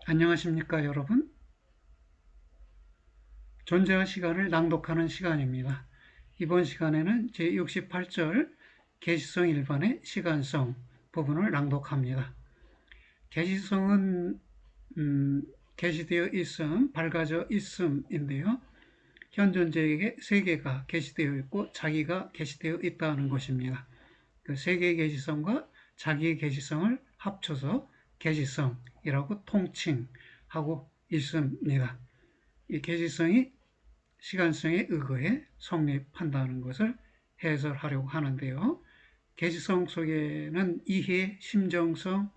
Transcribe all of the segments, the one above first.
안녕하십니까, 여러분? 존재와 시간을 낭독하는 시간입니다. 이번 시간에는 제68절 계시성 1번의 시간성 부분을 낭독합니다. 계시성은 계시되어 있음, 밝아져 있음인데요. 현 존재에게 세계가 계시되어 있고 자기가 계시되어 있다는 것입니다. 그 세계의 계시성과 자기의 계시성을 합쳐서 계시성이라고 통칭하고 있습니다. 이 계시성이 시간성에 의거해 성립한다는 것을 해설하려고 하는데요. 계시성 속에는 이해, 심정성,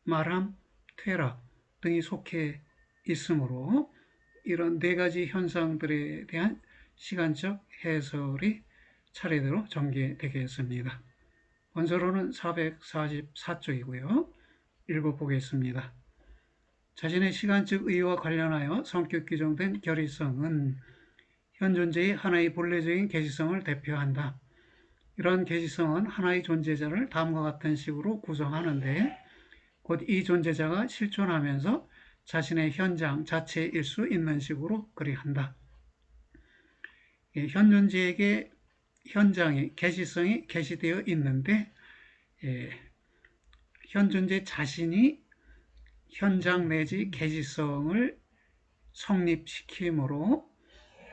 말함, 퇴락 등이 속해 있으므로 이런 네 가지 현상들에 대한 시간적 해설이 차례대로 전개되겠습니다. 원서로는 444쪽이고요. 읽어보겠습니다. 자신의 시간적 의의와 관련하여 성격 규정된 결의성은 현 존재의 하나의 본래적인 계시성을 대표한다. 이러한 계시성은 하나의 존재자를 다음과 같은 식으로 구성하는데 곧 이 존재자가 실존하면서 자신의 현장 자체일 수 있는 식으로 그리한다. 현 존재에게 현장의 계시성이 계시되어 있는데 현 존재 자신이 현장 내지 계시성을 성립시키므로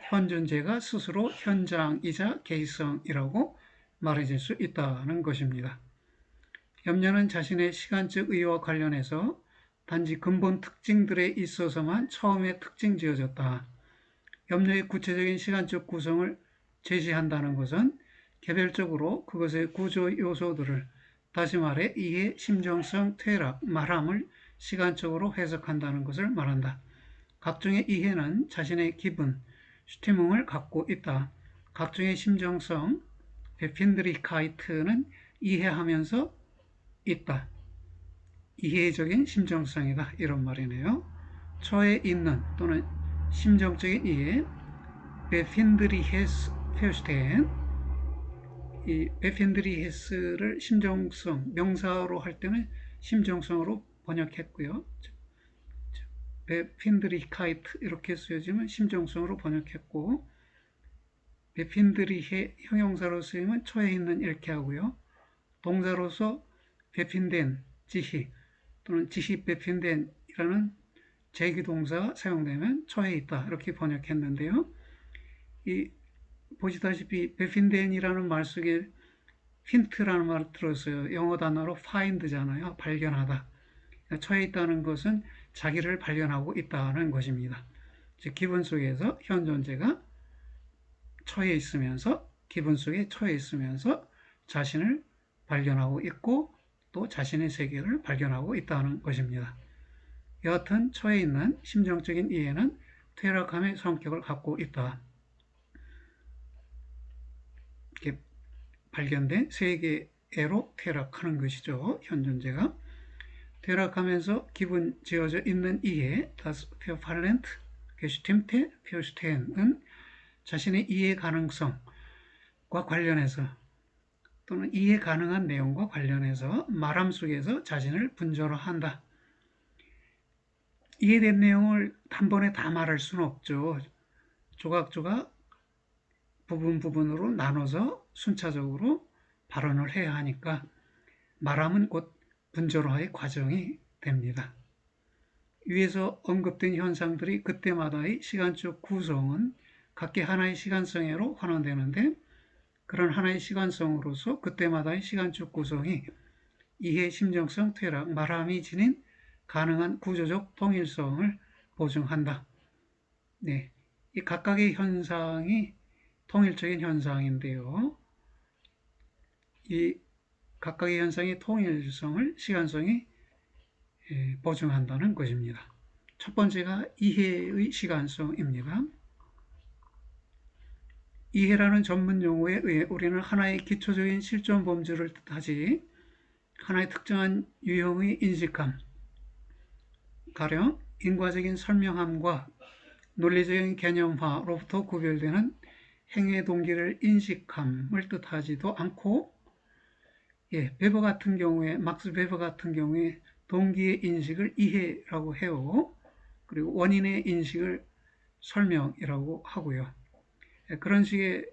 현 존재가 스스로 현장이자 계시성이라고 말해질 수 있다는 것입니다. 염려는 자신의 시간적 의의와 관련해서 단지 근본 특징들에 있어서만 처음에 특징 지어졌다. 염려의 구체적인 시간적 구성을 제시한다는 것은 개별적으로 그것의 구조 요소들을 다시 말해 이해, 심정성, 퇴락, 말함을 시간적으로 해석한다는 것을 말한다. 각종의 이해는 자신의 기분, 슈티뭉을 갖고 있다. 각종의 심정성, 베핀드리카이트는 이해하면서 있다. 이해적인 심정성이다. 이런 말이네요. 처해 있는 또는 심정적인 이해, 베핀드리헤스 페슈텐, 이 베핀드리헤스를 심정성, 명사로 할 때는 심정성으로 번역했고요. 베핀드리카이트 이렇게 쓰여지면 심정성으로 번역했고 베핀드리헤 형용사로 쓰이면 처해 있는 이렇게 하고요. 동사로서 베핀된 지시 또는 지시 베핀된이라는 제기동사가 사용되면 처해 있다 이렇게 번역했는데요. 이 보시다시피 베핀된이라는 말 속에 힌트라는 말을 들었어요. 영어 단어로 find잖아요. 발견하다. 처해 있다는 것은 자기를 발견하고 있다는 것입니다. 즉 기분 속에서 현 존재가 처해 있으면서 기분 속에 처해 있으면서 자신을 발견하고 있고 또 자신의 세계를 발견하고 있다는 것입니다. 여하튼 처해 있는 심정적인 이해는 퇴락함의 성격을 갖고 있다. 이렇게 발견된 세계로 퇴락하는 것이죠. 현 존재가. 퇴락하면서 기분 지어져 있는 이해, das verfallend gestimmte Verstehen 자신의 이해 가능성과 관련해서 또는 이해 가능한 내용과 관련해서 말함 속에서 자신을 분절한다. 이해된 내용을 단번에 다 말할 수는 없죠. 조각조각 부분으로 나눠서 순차적으로 발언을 해야 하니까 말함은 곧 분절화의 과정이 됩니다. 위에서 언급된 현상들이 그때마다의 시간적 구성은 각기 하나의 시간성애로 환원되는데 그런 하나의 시간성으로서 그때마다의 시간적 구성이 이해, 심정성, 퇴락, 말함이 지닌 가능한 구조적 통일성을 보증한다. 네, 이 각각의 현상이 통일적인 현상인데요. 이 각각의 현상의 통일성을 시간성이 보증한다는 것입니다. 첫 번째가 이해의 시간성입니다. 이해라는 전문 용어에 의해 우리는 하나의 기초적인 실존 범주를 뜻하지 하나의 특정한 유형의 인식함, 가령 인과적인 설명함과 논리적인 개념화로부터 구별되는 행위의 동기를 인식함을 뜻하지도 않고 베버 같은 경우에 막스 베버 같은 경우에 동기의 인식을 이해라고 해요. 그리고 원인의 인식을 설명이라고 하고요. 그런 식의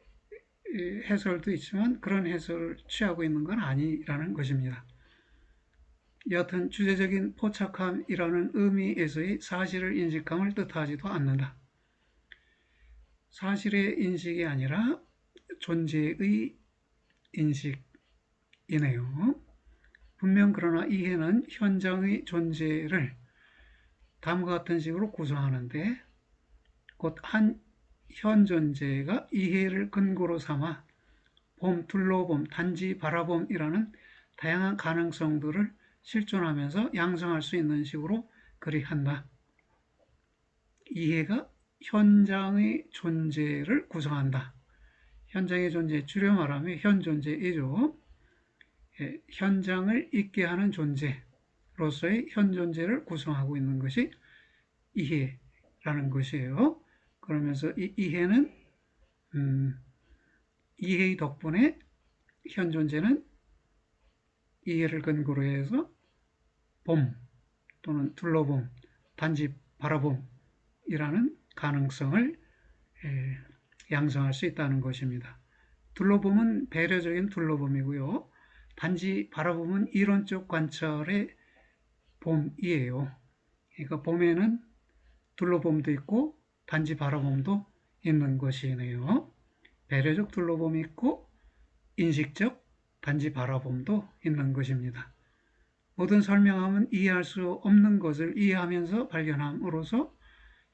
해설도 있지만 그런 해설을 취하고 있는 건 아니라는 것입니다. 여하튼 주제적인 포착함이라는 의미에서의 사실을 인식함을 뜻하지도 않는다. 사실의 인식이 아니라 존재의 인식이네요. 분명 그러나 이해는 현장의 존재를 다음과 같은 식으로 구성하는데 곧 한 현존재가 이해를 근거로 삼아 봄, 둘러봄, 단지 바라봄이라는 다양한 가능성들을 실존하면서 양성할 수 있는 식으로 그리한다. 이해가 현장의 존재를 구성한다. 현장의 존재, 줄여 말하면 현존재이죠. 현장을 있게 하는 존재로서의 현존재를 구성하고 있는 것이 이해라는 것이에요. 그러면서 이 이해는 이해의 덕분에 현존재는 이해를 근거로 해서 봄 또는 둘러봄, 단지 바라봄이라는 가능성을 양성할 수 있다는 것입니다. 둘러봄은 배려적인 둘러봄이고요. 단지 바라봄은 이론적 관찰의 봄이에요. 그러니까 봄에는 둘러봄도 있고 단지 바라봄도 있는 것이네요. 배려적 둘러봄이 있고 인식적 단지 바라봄도 있는 것입니다. 모든 설명함은 이해할 수 없는 것을 이해하면서 발견함으로써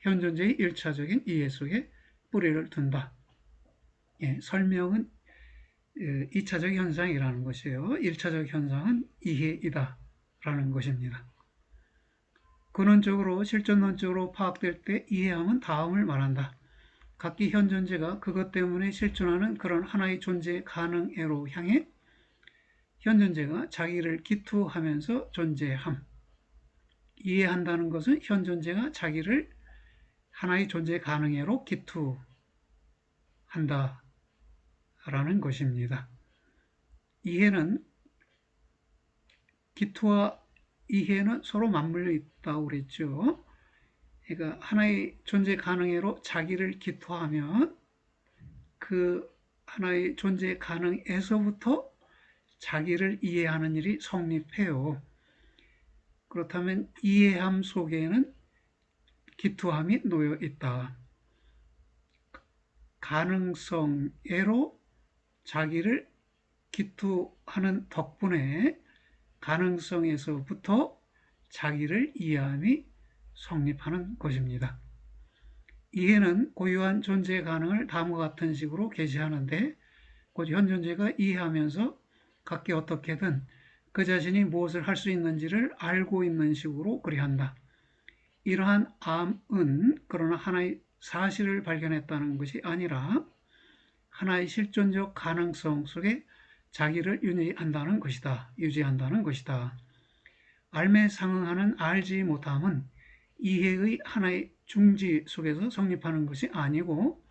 현존재의 1차적인 이해 속에 뿌리를 둔다. 설명은 2차적 현상이라는 것이에요. 1차적 현상은 이해이다 라는 것입니다. 근원적으로 실존론적으로 파악될 때 이해함은 다음을 말한다. 각기 현존재가 그것 때문에 실존하는 그런 하나의 존재 가능애로 향해 현존재가 자기를 기투하면서 존재함. 이해한다는 것은 현존재가 자기를 하나의 존재 가능애로 기투한다라는 것입니다. 이해는 기투와 이해는 서로 맞물려 있다고 그랬죠. 그러니까 하나의 존재 가능애로 자기를 기투하면 그 하나의 존재 가능에서부터 자기를 이해하는 일이 성립해요. 그렇다면 이해함 속에는 기투함이 놓여 있다. 가능성애로 자기를 기투하는 덕분에 가능성에서부터 자기를 이해함이 성립하는 것입니다. 이해는 고유한 존재 가능을 다음과 같은 식으로 계시하는데 곧 현존재가 이해하면서 각기 어떻게든 그 자신이 무엇을 할 수 있는지를 알고 있는 식으로 그리한다. 이러한 암은 그러나 하나의 사실을 발견했다는 것이 아니라 하나의 실존적 가능성 속에 자기를 유지한다는 것이다. 알매 상응하는 알지 못함은 이해의 하나의 중지 속에서 성립하는 것이 아니고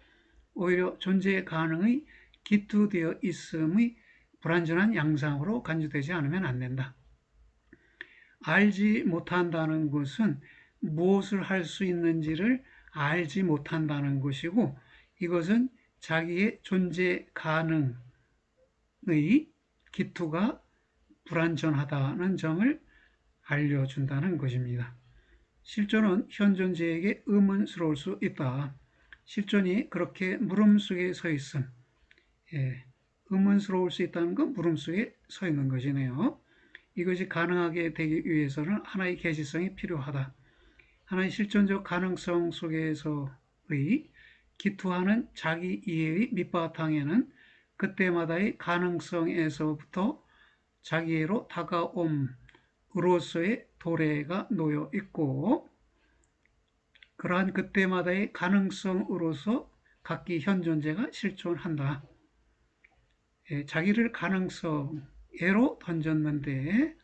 오히려 존재 가능의 기투되어 있음의 불완전한 양상으로 간주되지 않으면 안 된다. 알지 못한다는 것은 무엇을 할 수 있는지를 알지 못한다는 것이고 이것은 자기의 존재 가능의 기투가 불완전하다는 점을 알려준다는 것입니다. 실존은 현존재에게 의문스러울 수 있다. 실존이 그렇게 물음 속에 서 있음. 의문스러울 수 있다는 건 물음 속에 서 있는 것이네요. 이것이 가능하게 되기 위해서는 하나의 계시성이 필요하다. 하나의 실존적 가능성 속에서의 기투하는 자기 이해의 밑바탕에는 그때마다의 가능성에서부터 자기애로 다가옴으로서의 도래가 놓여 있고 그러한 그때마다의 가능성으로서 각기 현존재가 실존한다. 자기를 가능성애로 던졌는데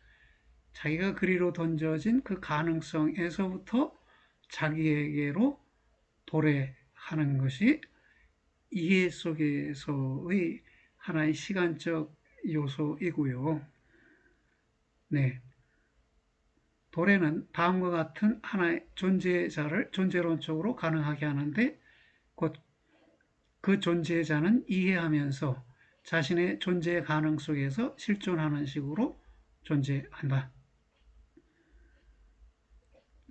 자기가 그리로 던져진 그 가능성에서부터 자기에게로 도래하는 것이 이해 속에서의 하나의 시간적 요소이고요. 네. 도래는 다음과 같은 하나의 존재자를 존재론적으로 가능하게 하는데 곧 그 존재자는 이해하면서 자신의 존재 가능 속에서 실존하는 식으로 존재한다.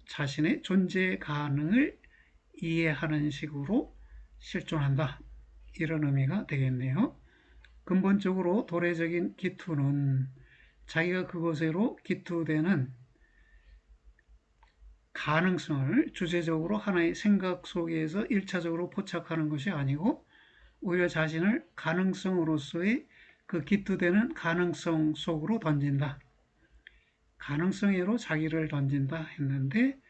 자신의 존재 가능을 이해하는 식으로 실존한다. 이런 의미가 되겠네요. 근본적으로 도래적인 기투는 자기가 그것으로 기투되는 가능성을 주제적으로 하나의 생각 속에서 일차적으로 포착하는 것이 아니고 오히려 자신을 가능성으로서의 그 기투되는 가능성 속으로 던진다. 가능성으로 자기를 던진다 했는데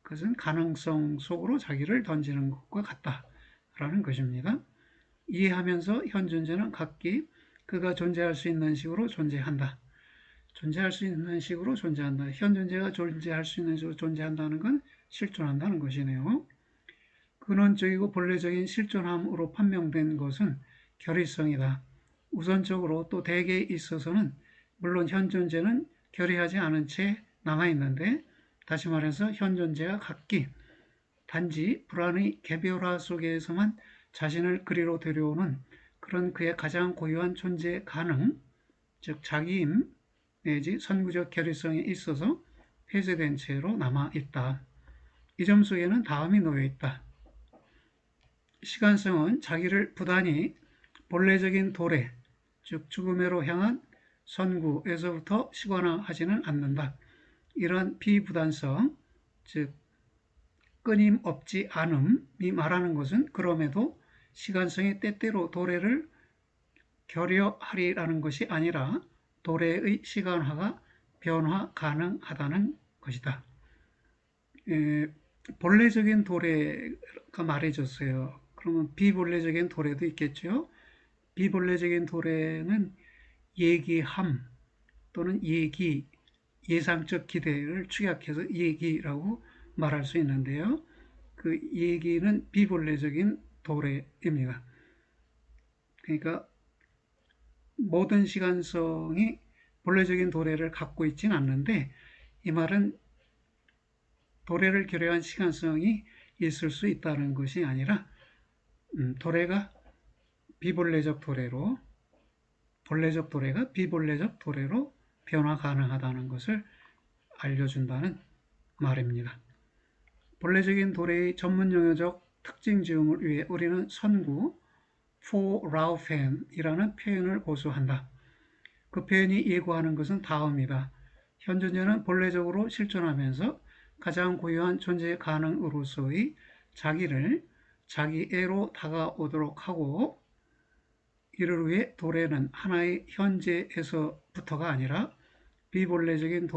그것은 가능성 속으로 자기를 던지는 것과 같다라는 것입니다. 이해하면서 현 존재는 각기 그가 존재할 수 있는 식으로 존재한다. 존재할 수 있는 식으로 존재한다. 현 존재가 존재할 수 있는 식으로 존재한다는 건 실존한다는 것이네요. 근원적이고 본래적인 실존함으로 판명된 것은 결의성이다. 우선적으로 또 대개에 있어서는 물론 현 존재는 결의하지 않은 채 남아있는데 다시 말해서 현 존재가 각기 단지 불안의 개별화 속에서만 자신을 그리로 데려오는 그런 그의 가장 고유한 존재 가능, 즉 자기임 내지 선구적 결의성에 있어서 폐쇄된 채로 남아있다. 이 점 속에는 다음이 놓여있다. 시간성은 자기를 부단히 본래적인 도래, 즉 죽음으로 향한 선구에서부터 시관화하지는 않는다. 이러한 비부단성, 즉 끊임없지 않음이 말하는 것은 그럼에도 시간성이 때때로 도래를 결여하리라는 것이 아니라 도래의 시간화가 변화 가능하다는 것이다. 본래적인 도래가 말해졌어요. 그러면 비본래적인 도래도 있겠죠. 비본래적인 도래는 예기함 또는 예기, 예상적 기대를 축약해서 예기라고 말할 수 있는데요. 그 예기는 비본래적인 도래입니다. 그러니까 모든 시간성이 본래적인 도래를 갖고 있지는 않는데 이 말은 도래를 결여한 시간성이 있을 수 있다는 것이 아니라 도래가 비본래적 도래로 본래적 도래가 비본래적 도래로 변화 가능하다는 것을 알려준다는 말입니다. 본래적인 도래의 전문 용어적 특징 지음을 위해 우리는 선구 vorlaufen 이라는 표현을 고수한다. 그 표현이 예고하는 것은 다음이다. 현 존재는 본래적으로 실존하면서 가장 고유한 존재 가능으로서의 자기를 자기애로 다가오도록 하고 이를 위해 도래는 하나의 현재에서부터가 아니라 비본래적인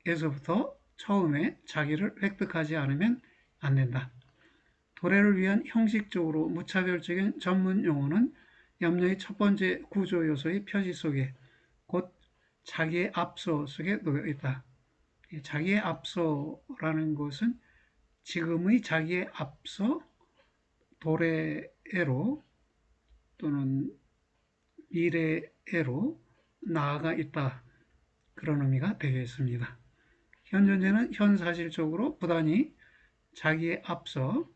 도래에서부터 처음에 자기를 획득하지 않으면 안 된다. 도래를 위한 형식적으로 무차별적인 전문 용어는 염려의 첫 번째 구조 요소의 표시 속에 곧 자기의 앞서 속에 놓여 있다. 자기의 앞서라는 것은 지금의 자기의 앞서 도래애로 또는 미래애로 나아가 있다. 그런 의미가 되겠습니다. 현 존재는 현사실적으로 부단히 자기의 앞서,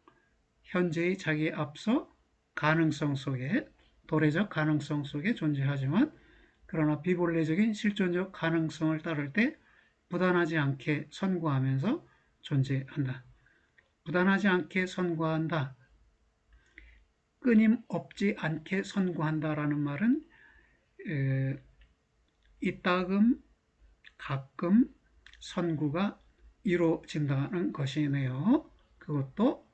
현재의 자기의 앞서 가능성 속에, 도래적 가능성 속에 존재하지만 그러나 비본래적인 실존적 가능성을 따를 때 부단하지 않게 선구하면서 존재한다. 부단하지 않게 선구한다. 끊임없지 않게 선구한다라는 말은 이따금 가끔 선구가 이루어진다는 것이네요. 그것도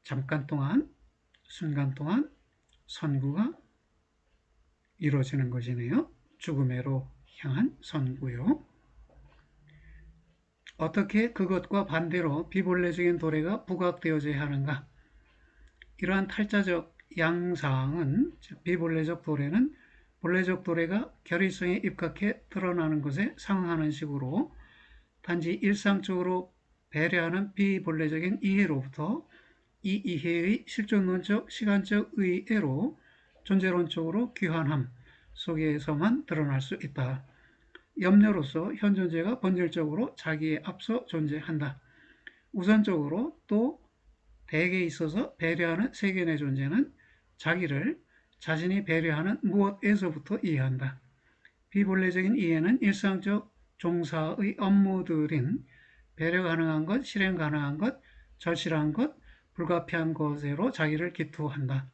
잠깐 동안, 순간 동안 선구가 이루어지는 것이네요. 죽음으로 향한 선구요. 어떻게 그것과 반대로 비본래적인 도래가 부각되어져야 하는가? 이러한 탈자적 양상은, 즉 비본래적 도래는 본래적 도래가 결의성에 입각해 드러나는 것에 상응하는 식으로 단지 일상적으로 배려하는 비본래적인 이해로부터 이 이해의 실존론적 시간적 의애로 존재론적으로 귀환함 속에서만 드러날 수 있다. 염려로서 현 존재가 본질적으로 자기에 앞서 존재한다. 우선적으로 또 대개에 있어서 배려하는 세견의 존재는 자기를 자신이 배려하는 무엇에서부터 이해한다. 비본래적인 이해는 일상적 종사의 업무들인 배려 가능한 것, 실행 가능한 것, 절실한 것, 불가피한 것으로 자기를 기투한다.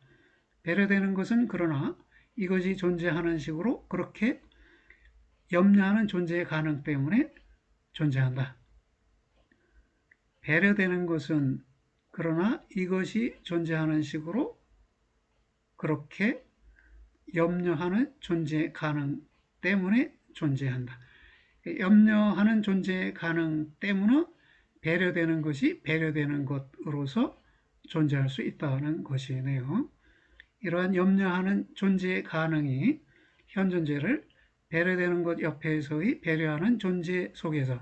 배려되는 것은 그러나 이것이 존재하는 식으로 그렇게 염려하는 존재의 가능 때문에 존재한다. 배려되는 것은 그러나 이것이 존재하는 식으로 그렇게 염려하는 존재 가능 때문에 존재한다. 염려하는 존재 가능 때문에 배려되는 것이 배려되는 것으로서 존재할 수 있다는 것이네요. 이러한 염려하는 존재 가능이 현 존재를 배려되는 것 옆에서의 배려하는 존재 속에서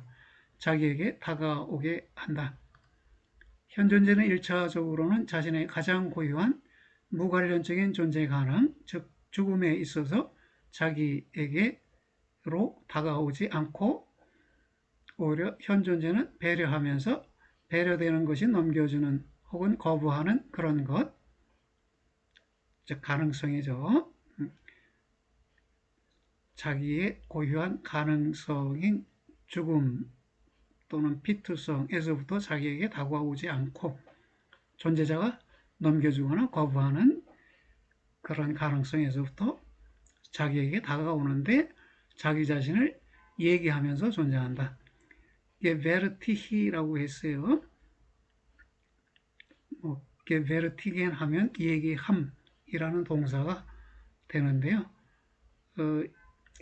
자기에게 다가오게 한다. 현 존재는 1차적으로는 자신의 가장 고유한 무관련적인 존재 가능, 즉 죽음에 있어서 자기에게로 다가오지 않고 오히려 현 존재는 배려하면서 배려되는 것이 넘겨주는 혹은 거부하는 그런 것, 즉 가능성이죠. 자기의 고유한 가능성인 죽음 또는 피투성에서부터 자기에게 다가오지 않고 존재자가 넘겨주거나 거부하는 그런 가능성에서부터 자기에게 다가오는데 자기 자신을 얘기하면서 존재한다. 이게 베르티히라고 했어요. 베르티겐 하면 얘기함이라는 동사가 되는데요.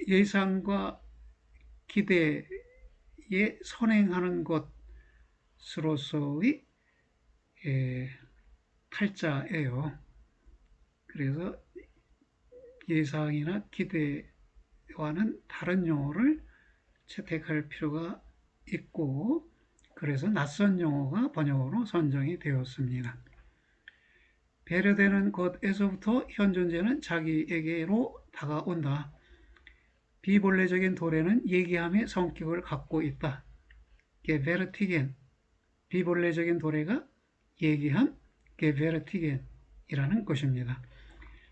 예상과 기대에 선행하는 것으로서의 탈자예요. 그래서 예상이나 기대와는 다른 용어를 채택할 필요가 있고 그래서 낯선 용어가 번역어로 선정이 되었습니다. 배려되는 것에서부터 현 존재는 자기에게로 다가온다. 비본래적인 도래는 얘기함의 성격을 갖고 있다. 게베르티겐, 비본래적인 도래가 얘기함, 게베르티겐이라는 것입니다.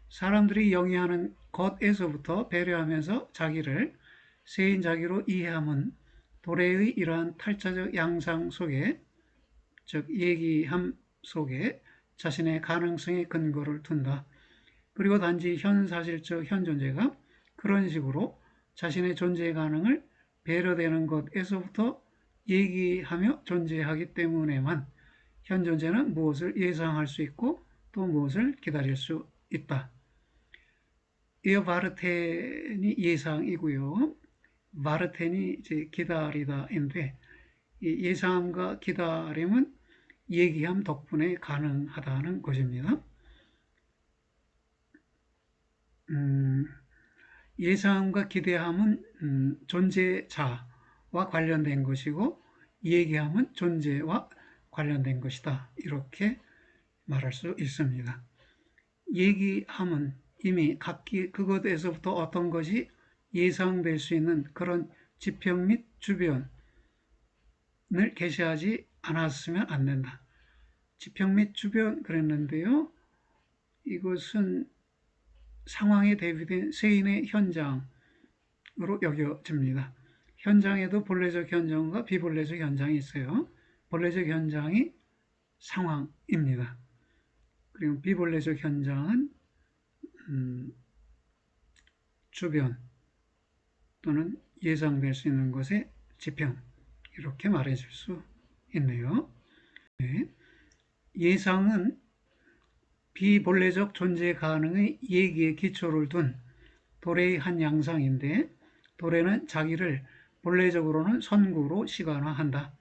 사람들이 영위하는 것에서부터 배려하면서 자기를 세인 자기로 이해함은 도래의 이러한 탈자적 양상 속에, 즉 얘기함 속에 자신의 가능성의 근거를 둔다. 그리고 단지 현사실적 현 존재가 그런 식으로 자신의 존재 가능을 배려되는 것에서부터 얘기하며 존재하기 때문에만 현 존재는 무엇을 예상할 수 있고 또 무엇을 기다릴 수 있다. 이어 바르텐이 예상이고요. 바르텐이 이제 기다리다인데 예상과 기다림은 얘기함 덕분에 가능하다는 것입니다. 예상과 기대함은 존재자와 관련된 것이고 얘기함은 존재와 관련된 것이다. 이렇게 말할 수 있습니다. 얘기함은 이미 각기 그것에서부터 어떤 것이 예상될 수 있는 그런 지평 및 주변을 계시하지 않았으면 안 된다. 지평 및 주변 그랬는데요. 이것은 상황에 대비된 세인의 현장으로 여겨집니다. 현장에도 본래적 현장과 비본래적 현장이 있어요. 본래적 현장이 상황입니다. 그리고 비본래적 현장은 주변 또는 예상될 수 있는 것의 지평 이렇게 말해줄 수 있네요. 네. 예상은 비본래적 존재 가능의 얘기에 기초를 둔 도래의 한 양상인데 도래는 자기를 본래적으로는 선구로 시간화한다.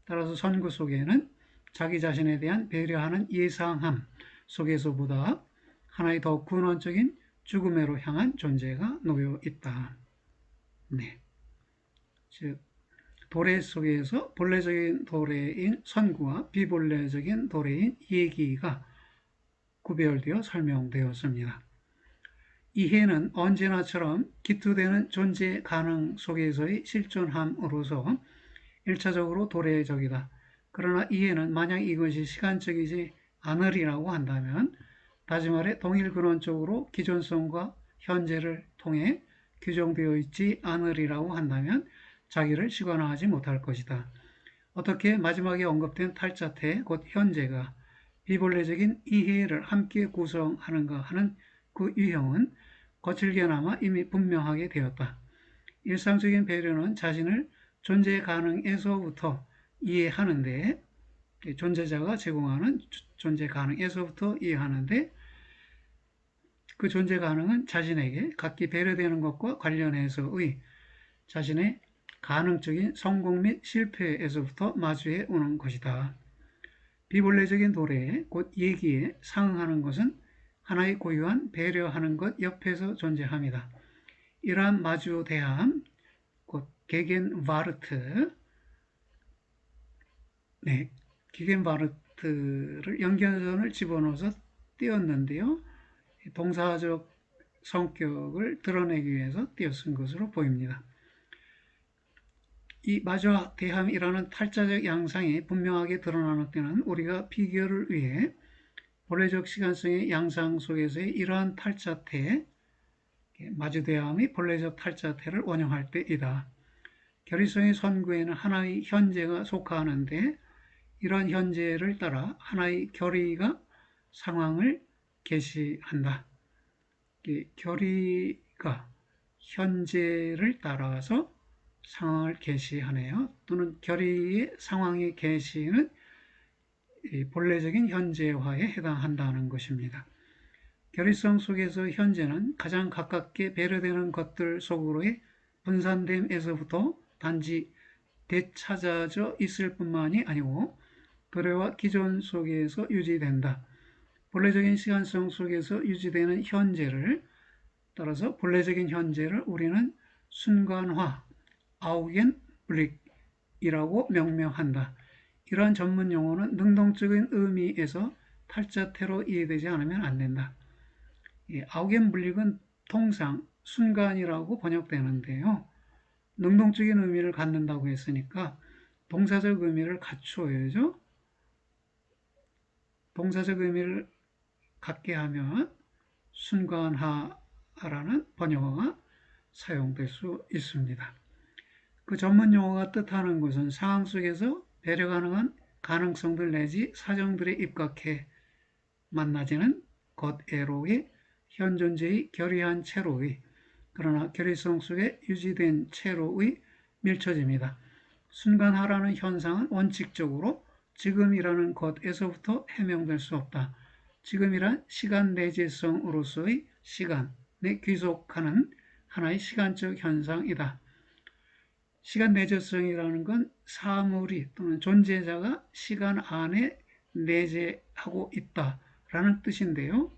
따라서 선구 속에는 자기 자신에 대한 배려하는 예상함 속에서보다 하나의 더 근원적인 죽음으로 향한 존재가 놓여 있다. 네. 즉 도래 속에서 본래적인 도래인 선구와 비본래적인 도래인 얘기가 구별되어 설명되었습니다. 이해는 언제나처럼 기투되는 존재 가능 속에서의 실존함으로서 일차적으로 도래적이다. 그러나 이해는 만약 이것이 시간적이지 않으리라고 한다면 다시 말해 동일 근원적으로 기존성과 현재를 통해 규정되어 있지 않으리라고 한다면 자기를 시관화하지 못할 것이다. 어떻게 마지막에 언급된 탈자태, 곧 현재가 비본래적인 이해를 함께 구성하는가 하는 그 유형은 거칠게나마 이미 분명하게 되었다. 일상적인 배려는 자신을 존재 가능에서부터 이해하는데, 존재자가 제공하는 존재 가능에서부터 이해하는데, 그 존재 가능은 자신에게 각기 배려되는 것과 관련해서의 자신의 가능적인 성공 및 실패에서부터 마주해 오는 것이다. 비본래적인 도래에 곧 얘기에 상응하는 것은 하나의 고유한 배려하는 것 옆에서 존재합니다. 이러한 마주대함, 곧 게겐바르트, 게겐바르트를 연결선을 집어넣어서 띄었는데요. 동사적 성격을 드러내기 위해서 띄어쓴 것으로 보입니다. 이 마주대함이라는 탈자적 양상이 분명하게 드러나는 때는 우리가 비교를 위해 본래적 시간성의 양상 속에서의 이러한 탈자태, 마주대함의 본래적 탈자태를 원용할 때이다. 결의성의 선구에는 하나의 현재가 속하는데 이러한 현재를 따라 하나의 결의가 상황을 계시한다. 결의가 현재를 따라서 상황을 계시하네요. 또는 결의의 상황의 계시는 본래적인 현재화에 해당한다는 것입니다. 결의성 속에서 현재는 가장 가깝게 배려되는 것들 속으로의 분산됨에서부터 단지 되찾아져 있을 뿐만이 아니고 도래와 기존 속에서 유지된다. 본래적인 시간성 속에서 유지되는 현재를 따라서 본래적인 현재를 우리는 순간화, 아우겐블릭이라고 명명한다. 이러한 전문 용어는 능동적인 의미에서 탈자태로 이해되지 않으면 안 된다. 아우겐블릭은 통상 순간이라고 번역되는데요. 능동적인 의미를 갖는다고 했으니까 동사적 의미를 갖추어야죠. 동사적 의미를 갖게 하면 순간화라는 번역어가 사용될 수 있습니다. 그 전문 용어가 뜻하는 것은 상황 속에서 배려 가능한 가능성들 내지 사정들에 입각해 만나지는 겉애로의 현존재의 결의한 채로의, 그러나 결의성 속에 유지된 채로의 밀쳐짐이다. 순간화라는 현상은 원칙적으로 지금이라는 것에서부터 해명될 수 없다. 지금이란 시간 내재성으로서의 시간에 귀속하는 하나의 시간적 현상이다. 시간 내재성이라는 건 사물이 또는 존재자가 시간 안에 내재하고 있다라는 뜻인데요.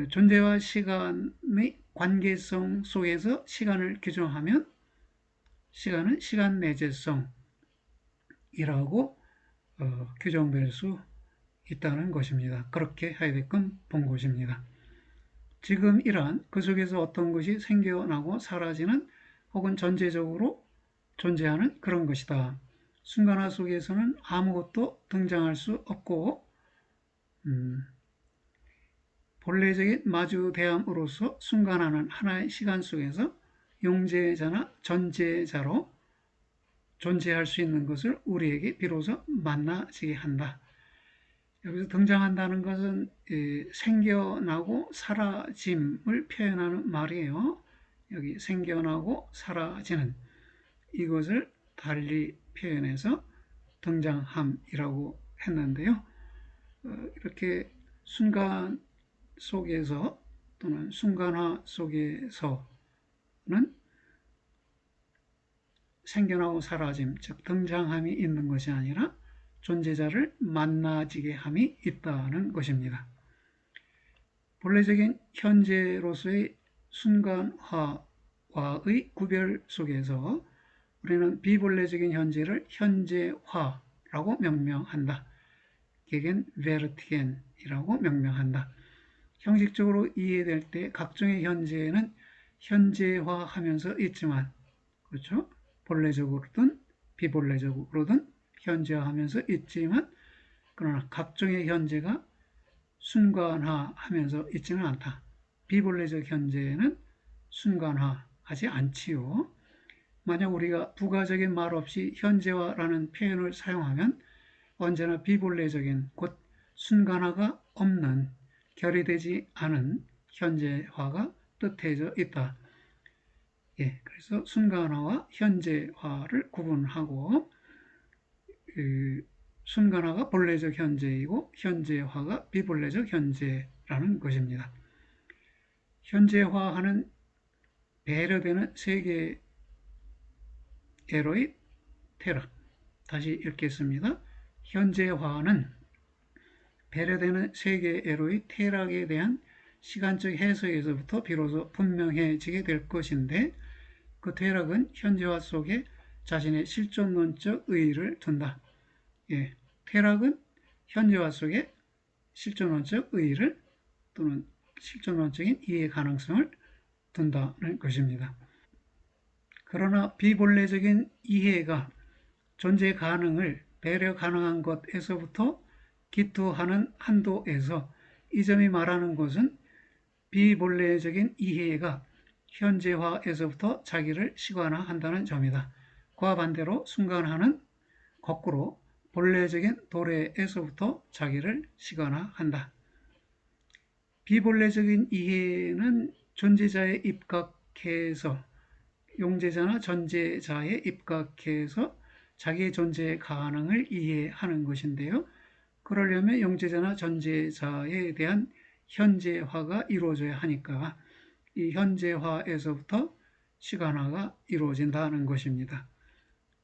존재와 시간의 관계성 속에서 시간을 규정하면 시간은 시간 내재성이라고 규정될 수 있다는 것입니다. 그렇게 하이데크는 본 것입니다. 지금이란 그 속에서 어떤 것이 생겨나고 사라지는 혹은 전체적으로 존재하는 그런 것이다. 순간화 속에서는 아무것도 등장할 수 없고 본래적인 마주대함으로서 순간화는 하나의 시간 속에서 용재자나 전재자로 존재할 수 있는 것을 우리에게 비로소 만나지게 한다. 여기서 등장한다는 것은 생겨나고 사라짐을 표현하는 말이에요. 여기 생겨나고 사라지는 이것을 달리 표현해서 등장함이라고 했는데요. 이렇게 순간 속에서 또는 순간화 속에서는 생겨나고 사라짐, 즉 등장함이 있는 것이 아니라 존재자를 만나지게 함이 있다는 것입니다. 본래적인 현재로서의 순간화와의 구별 속에서 우리는 비본래적인 현재를 현재화라고 명명한다. 게겐베르티겐이라고 명명한다. 형식적으로 이해될 때 각종의 현재는 현재화하면서 있지만, 그렇죠? 본래적으로든 비본래적으로든 현재화하면서 있지만, 그러나 각종의 현재가 순간화하면서 있지는 않다. 비본래적 현재는 순간화하지 않지요. 만약 우리가 부가적인 말 없이 현재화라는 표현을 사용하면 언제나 비본래적인 곧 순간화가 없는 결의되지 않은 현재화가 뜻해져 있다. 예, 그래서 순간화와 현재화를 구분하고 순간화가 본래적 현재이고 현재화가 비본래적 현재라는 것입니다. 현재화하는 배려되는 세계에로의 퇴락. 다시 읽겠습니다. 현재화는 배려되는 세계에로의 퇴락에 대한 시간적 해석에서부터 비로소 분명해지게 될 것인데 그 퇴락은 현재화 속에 자신의 실존론적 의의를 둔다. 예, 퇴락은 현재화 속에 실존론적 의의를 또는 실존론적인 이해 가능성을 둔다는 것입니다. 그러나 비본래적인 이해가 존재 가능을 배려 가능한 것에서부터 기투하는 한도에서 이 점이 말하는 것은 비본래적인 이해가 현재화에서부터 자기를 시관화한다는 점이다. 그와 반대로 순간화는 거꾸로 본래적인 도래에서부터 자기를 시관화한다. 비본래적인 이해는 존재자에 입각해서 용재자나 전재자에 입각해서 자기의 존재 가능을 이해하는 것인데요. 그러려면 용재자나 전재자에 대한 현재화가 이루어져야 하니까 이 현재화에서부터 시간화가 이루어진다는 것입니다.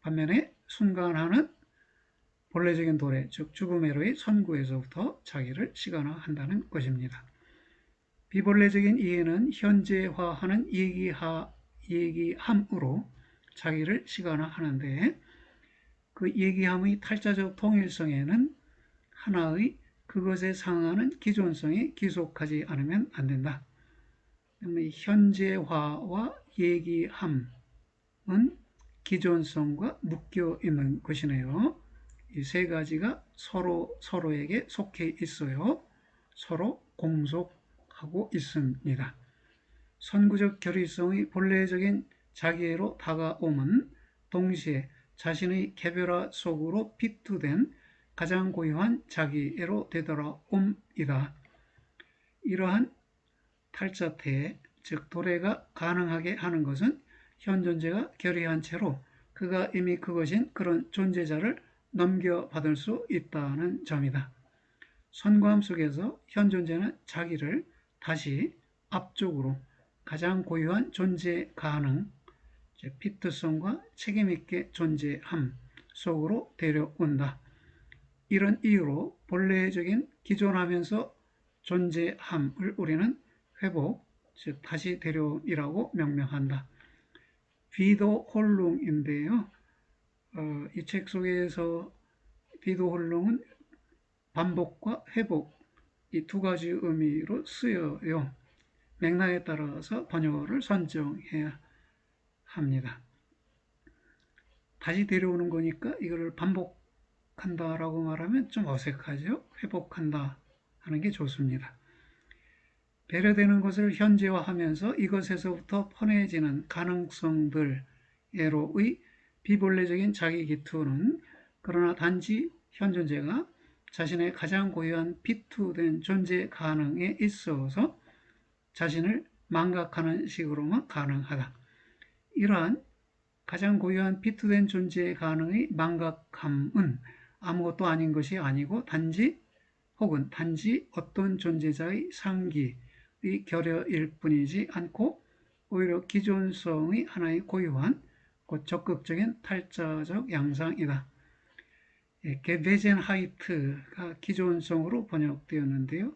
반면에 순간화는 본래적인 도래, 즉 죽음에로의 선구에서부터 자기를 시간화한다는 것입니다. 비본래적인 이해는 현재화하는 얘기함으로 자기를 시간화하는데 그 얘기함의 탈자적 통일성에는 하나의 그것에 상하는 기존성이 기속하지 않으면 안 된다. 현재화와 얘기함은 기존성과 묶여 있는 것이네요. 이 세 가지가 서로에게 속해 있어요. 서로 공속하고 있습니다. 선구적 결의성의 본래적인 자기애로 다가옴은 동시에 자신의 개별화 속으로 피투된 가장 고유한 자기애로 되돌아옴이다. 이러한 탈자태, 즉 도래가 가능하게 하는 것은 현 존재가 결의한 채로 그가 이미 그것인 그런 존재자를 넘겨받을 수 있다는 점이다. 선고함 속에서 현 존재는 자기를 다시 앞쪽으로 가장 고유한 존재 가능, 피트성과 책임있게 존재함 속으로 데려온다. 이런 이유로 본래적인 기존하면서 존재함을 우리는 회복, 즉 다시 데려옴이라고 명명한다. 비도홀룽인데요. 이 책 속에서 비도홀룽은 반복과 회복 이 두 가지 의미로 쓰여요. 맥락에 따라서 번역어를 선정해야 합니다. 다시 데려오는 거니까 이거를 반복한다라고 말하면 좀 어색하죠. 회복한다 하는 게 좋습니다. 배려되는 것을 현재화하면서 이것에서부터 퍼내지는 가능성들에로의 비본래적인 자기 기투는 그러나 단지 현 존재가 자신의 가장 고유한 피투된 존재 가능에 있어서 자신을 망각하는 식으로만 가능하다. 이러한 가장 고유한 피투된 존재 가능의 망각함은 아무것도 아닌 것이 아니고 단지 어떤 존재자의 상기의 결여일 뿐이지 않고 오히려 기존성의 하나의 고유한 곧 적극적인 탈자적 양상이다. 게베젠하이트가 기존성으로 번역되었는데요.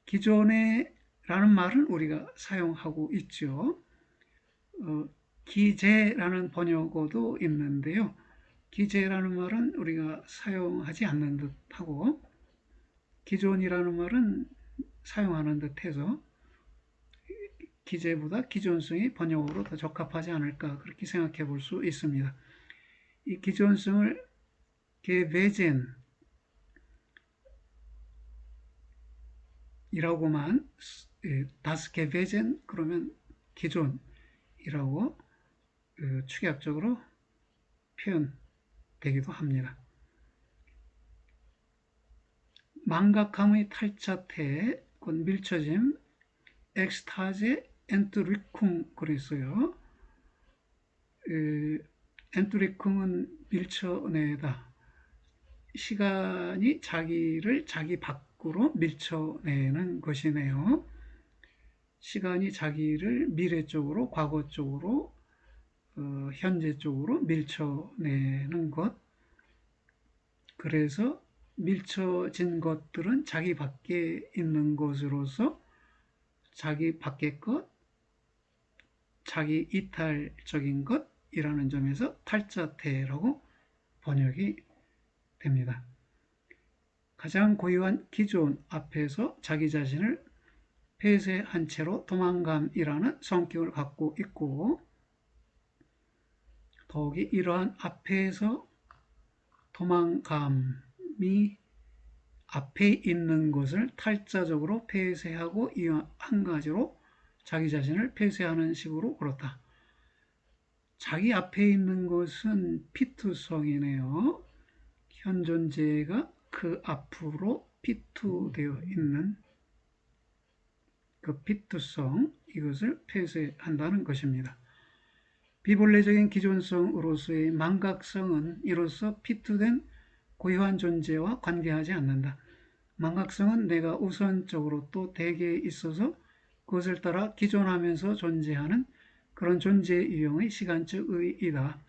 기존의 라는 말을 우리가 사용하고 있죠. 기재라는 번역어도 있는데요. 기재라는 말은 우리가 사용하지 않는 듯하고 기존이라는 말은 사용하는 듯해서 기재보다 기존성이 번역어로 더 적합하지 않을까 그렇게 생각해 볼 수 있습니다. 이 기존성을 게베젠 이라고만 다스 게베젠 그러면 기존이라고 축약적으로 표현되기도 합니다. 망각함의 탈자태, 곧 밀처짐, 엑스타제 엔트리쿵 그랬어요. 엔트리쿵은 밀쳐내다. 시간이 자기를 자기 밖으로 밀쳐내는 것이네요. 시간이 자기를 미래 쪽으로, 과거 쪽으로, 현재 쪽으로 밀쳐내는 것. 그래서 밀쳐진 것들은 자기 밖에 있는 것으로서 자기 밖의 것, 자기 이탈적인 것이라는 점에서 탈자태라고 번역이 됩니다. 가장 고유한 기존 앞에서 자기 자신을 폐쇄한 채로 도망감이라는 성격을 갖고 있고, 더욱이 이러한 앞에서 도망감이 앞에 있는 것을 탈자적으로 폐쇄하고 이 한 가지로 자기 자신을 폐쇄하는 식으로 그렇다. 자기 앞에 있는 것은 피투성이네요. 현 존재가 그 앞으로 피투되어 있는 그 피투성, 이것을 폐쇄한다는 것입니다. 비본래적인 기존성으로서의 망각성은 이로써 피투된 고유한 존재와 관계하지 않는다. 망각성은 내가 우선적으로 또 대개에 있어서 그것을 따라 기존하면서 존재하는 그런 존재 유형의 시간적 의의다.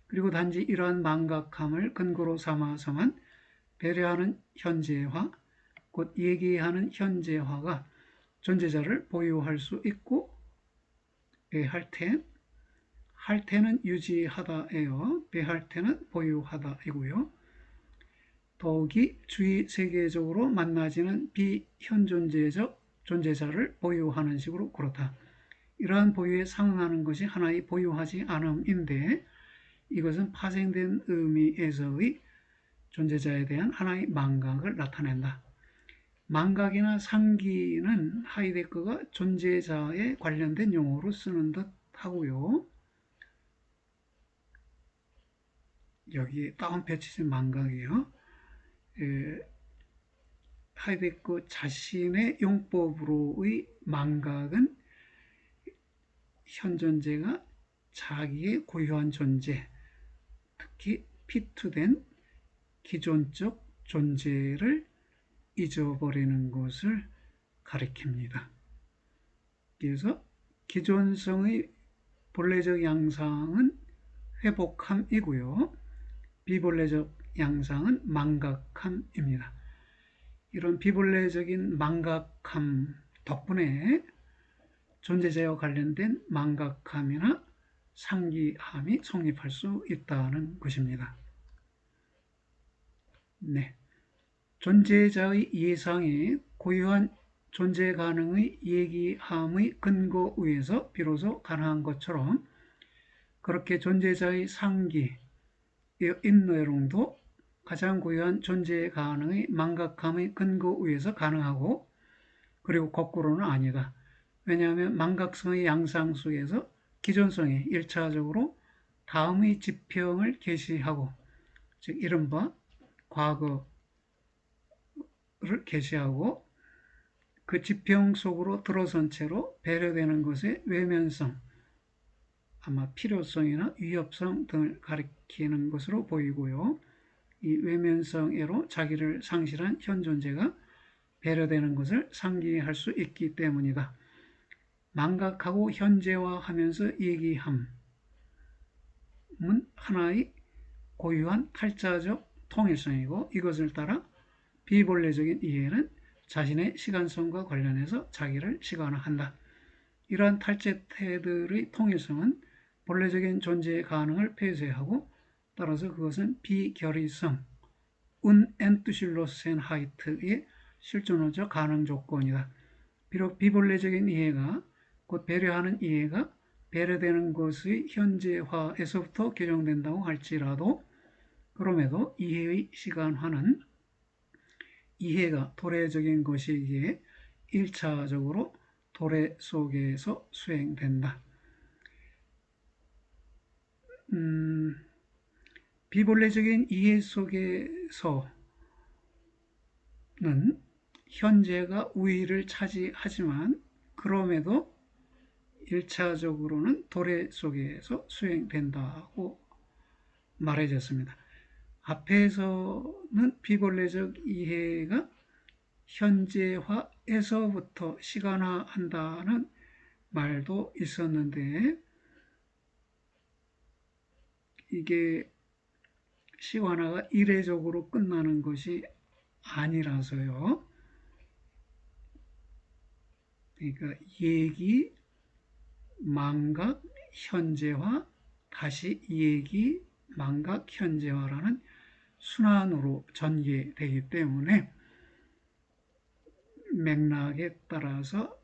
그리고 단지 이러한 망각함을 근거로 삼아서만 배려하는 현재화, 곧 얘기하는 현재화가 존재자를 보유할 수 있고, 할 때는 유지하다예요. 배할 때는 보유하다이고요. 더욱이 주위 세계적으로 만나지는 비현존재적 존재자를 보유하는 식으로 그렇다. 이러한 보유에 상응하는 것이 하나의 보유하지 않음인데, 이것은 파생된 의미에서의 존재자에 대한 하나의 망각을 나타낸다. 망각이나 상기는 하이데거가 존재자에 관련된 용어로 쓰는 듯 하고요. 여기 다운표 치신 망각이요. 하이데거 자신의 용법으로의 망각은 현 존재가 자기의 고유한 존재, 특히 피투된 기존적 존재를 잊어버리는 것을 가리킵니다. 그래서 기존성의 본래적 양상은 회복함이고요. 비본래적 양상은 망각함입니다. 이런 비본래적인 망각함 덕분에 존재자와 관련된 망각함이나 상기함이 성립할 수 있다는 것입니다. 네. 존재자의 예상이 고유한 존재 가능의 얘기함의 근거 위에서 비로소 가능한 것처럼, 그렇게 존재자의 상기, 인내롱도 가장 고유한 존재 가능의 망각함의 근거 위에서 가능하고, 그리고 거꾸로는 아니다. 왜냐하면 망각성의 양상 속에서 기존성이 1차적으로 다음의 지평을 계시하고, 즉 이른바 과거를 계시하고, 그 지평 속으로 들어선 채로 배려되는 것의 외면성, 아마 필요성이나 위협성 등을 가리키는 것으로 보이고요. 이 외면성애로 자기를 상실한 현 존재가 배려되는 것을 상기할 수 있기 때문이다. 망각하고 현재화하면서 얘기함은 하나의 고유한 탈자적 통일성이고, 이것을 따라 비본래적인 이해는 자신의 시간성과 관련해서 자기를 시간화한다. 이러한 탈자태들의 통일성은 본래적인 존재 가능을 폐쇄하고, 따라서 그것은 비결의성, 운엔투실로센하이트의 실존론적 가능 조건이다. 비록 비본래적인 이해가 곧 배려하는 이해가 배려되는 것의 현재화에서부터 개정된다고 할지라도 그럼에도 이해의 시간화는 이해가 도래적인 것이기에 1차적으로 도래 속에서 수행된다. 비본래적인 이해 속에서는 현재가 우위를 차지하지만 그럼에도 1차적으로는 도래 속에서 수행된다고 말해졌습니다. 앞에서는 비본래적 이해가 현재화에서부터 시간화한다는 말도 있었는데 이게 시간화가 이례적으로 끝나는 것이 아니라서요. 그러니까 얘기, 망각, 현재화, 다시 얘기, 망각, 현재화라는 순환으로 전개되기 때문에 맥락에 따라서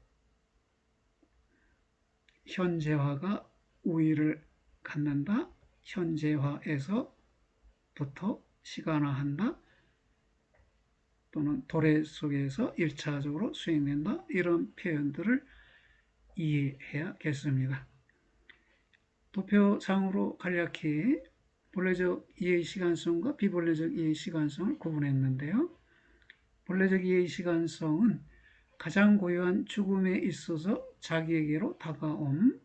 현재화가 우위를 갖는다, 현재화에서부터 시간화한다, 또는 도래 속에서 1차적으로 수행된다, 이런 표현들을 이해해야겠습니다. 도표상으로 간략히 본래적 이해의 시간성과 비본래적 이해의 시간성을 구분했는데요. 본래적 이해의 시간성은 가장 고유한 죽음에 있어서 자기에게로 다가옴,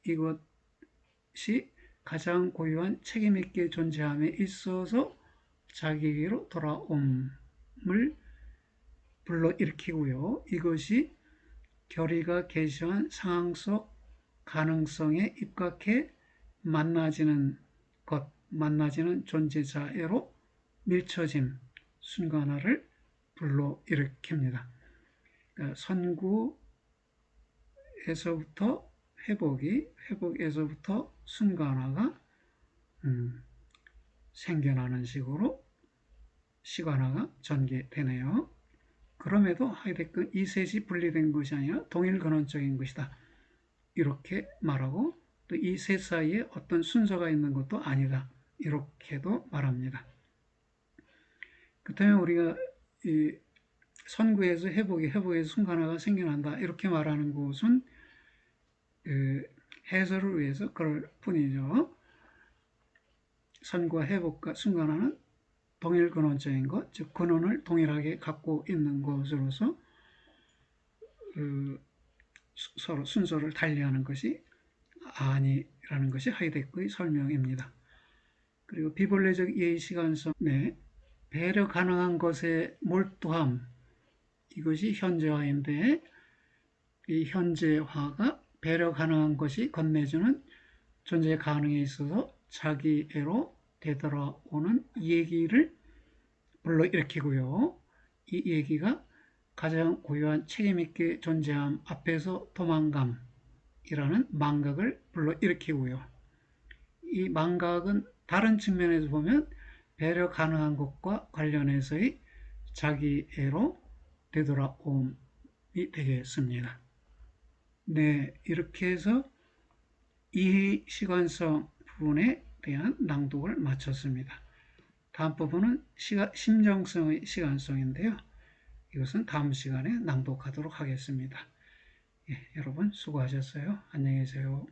이것이 가장 고유한 책임있게 존재함에 있어서 자기에게로 돌아옴을 불러일으키고요. 이것이 결의가 계시한 상황 속 가능성에 입각해 만나지는 것, 만나지는 존재자애로 밀쳐짐, 순간화를 불러일으킵니다. 그러니까 선구에서부터 회복이, 회복에서부터 순간화가 생겨나는 식으로 시간화가 전개되네요. 그럼에도 하이데크는 이 셋이 분리된 것이 아니라 동일 근원적인 것이다. 이렇게 말하고 또 이 셋 사이에 어떤 순서가 있는 것도 아니다. 이렇게도 말합니다. 그렇다면 우리가 이 선구에서 회복이, 회복에서 순간화가 생겨난다. 이렇게 말하는 것은 해설을 위해서 그럴 뿐이죠. 선구와 회복과 순간화는 동일 근원적인 것, 즉 근원을 동일하게 갖고 있는 것으로서 서로 순서를 달리하는 것이 아니라는 것이 하이데크의 설명입니다. 그리고 비본래적 이해의 시간성, 배려 가능한 것에 몰두함, 이것이 현재화인데 이 현재화가 배려 가능한 것이 건네주는 존재 가능에 있어서 자기애로 되돌아오는 얘기를 불러일으키고요. 이 얘기가 가장 고유한 책임있게 존재함 앞에서 도망감이라는 망각을 불러일으키고요. 이 망각은 다른 측면에서 보면 배려 가능한 것과 관련해서의 자기애로 되돌아옴이 되겠습니다. 네, 이렇게 해서 이해 시간성 부분에 대한 낭독을 마쳤습니다. 다음 부분은 심정성의 시간성인데요. 이것은 다음 시간에 낭독하도록 하겠습니다. 예, 여러분 수고하셨어요. 안녕히 계세요.